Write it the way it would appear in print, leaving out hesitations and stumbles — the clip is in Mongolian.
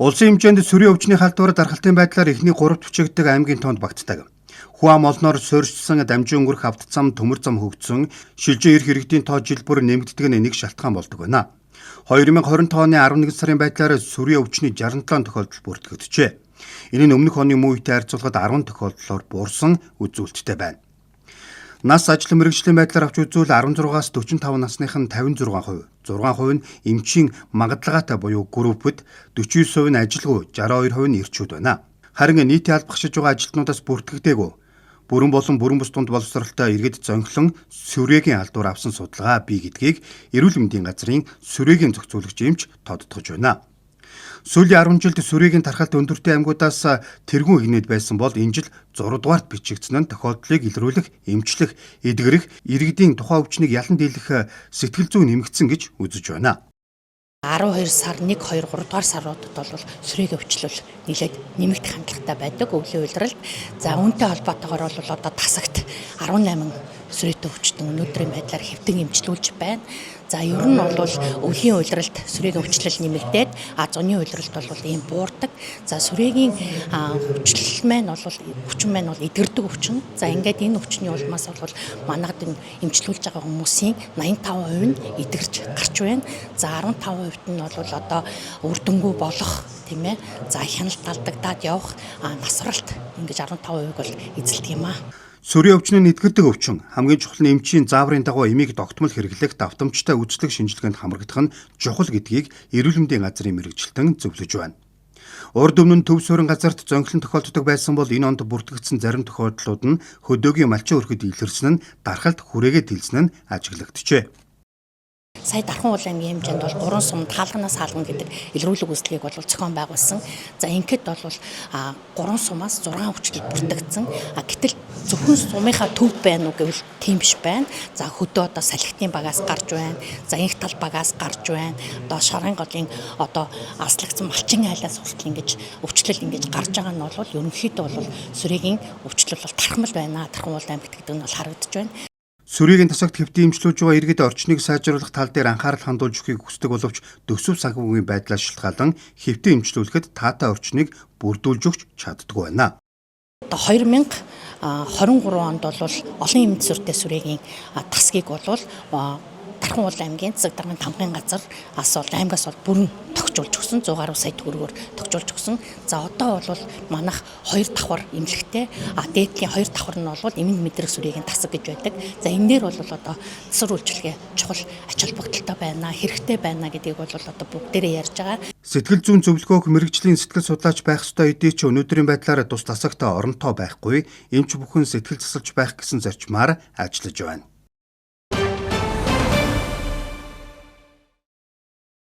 Улсын хэмжээнд сүрийн өвчний халдвар дархалтын байдлаар эхний 3 түвшигддэг аймгийн тоонд багтдаг. Хуам олноор суурьшсан дамжин өнгөрөх авто зам, төмөр зам хөгжсөн, шилжин ирэх иргэдийн тоо жил бүр нэмэгддэг нь нэг шалтгаан болдог байна. 2020 оны 11 сарын байдлаар сүрийн өвчний 67 тохиолдол бүртгэгджээ. Энэ нь өмнөх оны мөн үетэй харьцуулахад 10 тохиолдлоор буурсан үзүүлэлттэй байна. Нас ажил мэргэжлийн байдлаар авч үзвэл 16-аас 45 насных нь 56%, 6% нь эмчийн магадлагатай буюу группэд, 49% нь ажилгүй, 62% нь эрчүүд байна. Харин нийтийн албахшиж байгаа ажилтнуудаас бүртгэгдээгүй бүрэн болон бүрэн бус дунд боловсролтой иргэд зөнхлөн сүрээгийн алдуур авсан судалгаа бий гэдгийг Эрүүл мэндийн газрын сүрээгийн зохицуулагч эмч тодтогч байна. Сүүлийн 10 жилд сүрээгийн тархалт өндөртэй аймагуудаас тэргүүн игнээд байсан бол энэ жил 6 дугаарт бичигдсэн нь тохиолдлыг илрүүлэх, эмчлэх, эдгэрэх, иргэдийн тухай өвчнийг ялан дийлэх сэтгэл зүй нэмэгдсэн гэж үзэж байна. 12 сар 1, 2, 3 дугаар саруудад бол сүрээгийн өвчлөл нэлээд нэмэгдэх хандлагатай байдаг өвлийн улиралд. За үүнтэй холбоотойгоор бол одоо тасагт 18 сүрээтэй өвчтөн өнөөдрийн байдлаар хэвтэн эмчлүүлж байна. За ер нь бол өвлийн улиралд сүрээгийн өвчлөл нэмэгдээд зуны улиралд бол ийм буурдаг. За сүрээгийн өвчлөл маань бол өвчин маань бол эдгэрдэг өвчин. За ингээд энэ өвчний улмаас бол манайд эмчлүүлж байгаа хүмүүсийн 85% нь эдгэрч гарч байна. За 15% нь бол одоо үр дүнгүй болох тийм ээ. За хяналт алдагдаад явах насваралт ингэж 15% бол эзэлдэг юм аа. Сүрийн өвчин нь эдгэрдэг өвчин. Хамгийн чухал нь эмчийн зааврын дагуу эмийг тогтмол хэрэглэх давтамжтай үйлчлэг шинжилгээнд хамрагдах нь чухал гэдгийг Эрүүл мэндийн газрын мэргэжилтэн зөвлөж байна. Урд өмнө төв суурин газарт зөнхлөн тохиолддог байсан бол энэ онд бүртгэгдсэн зарим тохиолдлууд нь хөдөөгийн малчин өрхөд илэрсэн нь дархалт хүрээгээд дэлсэн нь ажиглагджээ. Сая Дархан уулын аймгийн хэмжээнд бол 3 сум таалганаас хаалгана гэдэг илрүүлэг үйлчлэгийг бол зохион байгуулсан. За ингээд бол 3 сумаас 6 өвчлөл бүртгэгдсэн. Гэтэл зөвхөн сумынхаа төв байна уу гэвэл тийм биш байна. За хөдөө одоо салхитын багаас гарч байна. За инх тал багаас гарч байна. Одоо шарын голын одоо аслагдсан малчин айлаас хүртэл ингэж өвчлөл ингэж гарч байгаа нь бол ерөнхийдөө бол сүрээгийн өвчлөл бол тархмал байна. Дархан уулын аймагт гэдэг нь бол харагдаж байна. Сүрээгийн тасагт хэвтэн эмчлүүлж байгаа иргэд орчныг сайжруулах тал дээр анхаарал хандуулж өгөхийг хүсдэг боловч төсөв санхүүгийн байдлаас шалтгаалan хэвтэн эмчлүүлэхэд таатай орчныг бүрдүүлж өгч чаддаггүй байна. 2023 онд бол олон эмч сүртэй сүрээгийн тасгийг бол Дархан уулын аймгийн засаг даргын тамгын газраас бол аймгаас бол бүрэн тогтжуулж өгсөн 100 гаруй сая төгрөгөөр тогтжуулж өгсөн. За одоо бол манайх 2 давхар эмнэлэгтэй дээдлийн 2 давхар нь бол эмийн мэдрэг сүрээгийн тасаг гэж байдаг. За энэ дээр бол одоо засвар үйлчилгээ чухал ач холбогдолтой байна, хэрэгтэй байна гэдгийг бол одоо бүгдээрээ ярьж байгаа. Сэтгэл зүйн зөвлөгөөх мэргэжлийн сэтгэл судлаач байх ёстой эдий ч өнөөдрийн байдлаар тус тасагт оронтой байхгүй, эмч бүхэн сэтгэл засалж байх гэсэн зарчмаар ажиллаж байна.